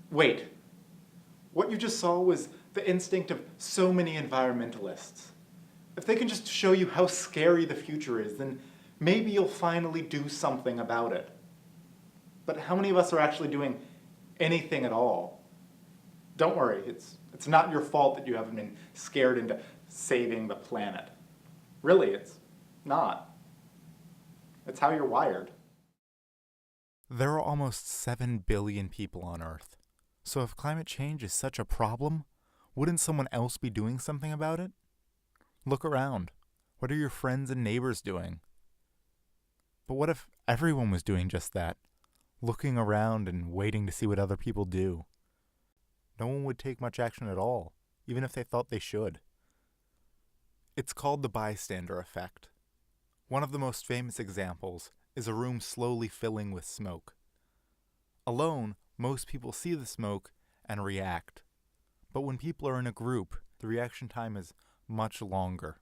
Wait, what you just saw was the instinct of so many environmentalists. If they can just show you how scary the future is, then maybe you'll finally do something about it. But how many of us are actually doing anything at all? Don't worry, it's not your fault that you haven't been scared into saving the planet. Really, it's not. It's how you're wired. There are almost 7 billion people on Earth. So if climate change is such a problem, wouldn't someone else be doing something about it? Look around. What are your friends and neighbors doing? But what if everyone was doing just that? Looking around and waiting to see what other people do? No one would take much action at all, even if they thought they should. It's called the bystander effect. One of the most famous examples is a room slowly filling with smoke. Alone, most people see the smoke and react. But when people are in a group, the reaction time is much longer.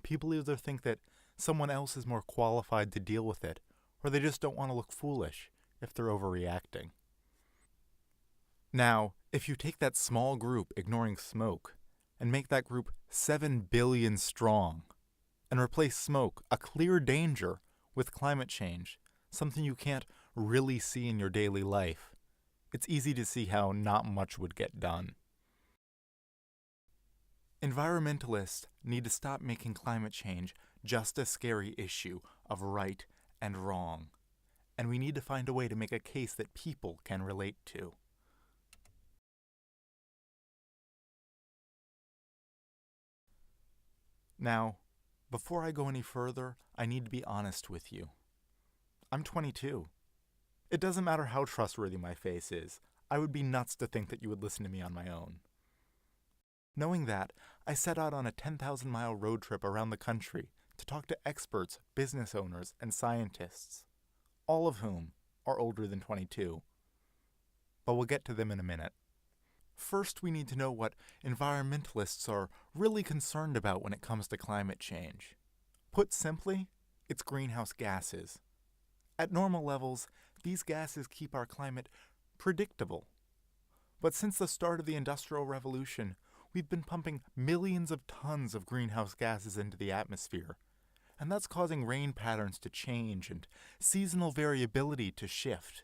People either think that someone else is more qualified to deal with it, or they just don't want to look foolish if they're overreacting. Now, if you take that small group ignoring smoke and make that group 7 billion strong, and replace smoke, a clear danger, with climate change, something you can't really see in your daily life, it's easy to see how not much would get done. Environmentalists need to stop making climate change just a scary issue of right and wrong, and we need to find a way to make a case that people can relate to. Now, before I go any further, I need to be honest with you. I'm 22. It doesn't matter how trustworthy my face is. I would be nuts to think that you would listen to me on my own. Knowing that, I set out on a 10,000-mile road trip around the country to talk to experts, business owners, and scientists, all of whom are older than 22. But we'll get to them in a minute. First, we need to know what environmentalists are really concerned about when it comes to climate change. Put simply, it's greenhouse gases. At normal levels, these gases keep our climate predictable. But since the start of the Industrial Revolution, we've been pumping millions of tons of greenhouse gases into the atmosphere, and that's causing rain patterns to change and seasonal variability to shift.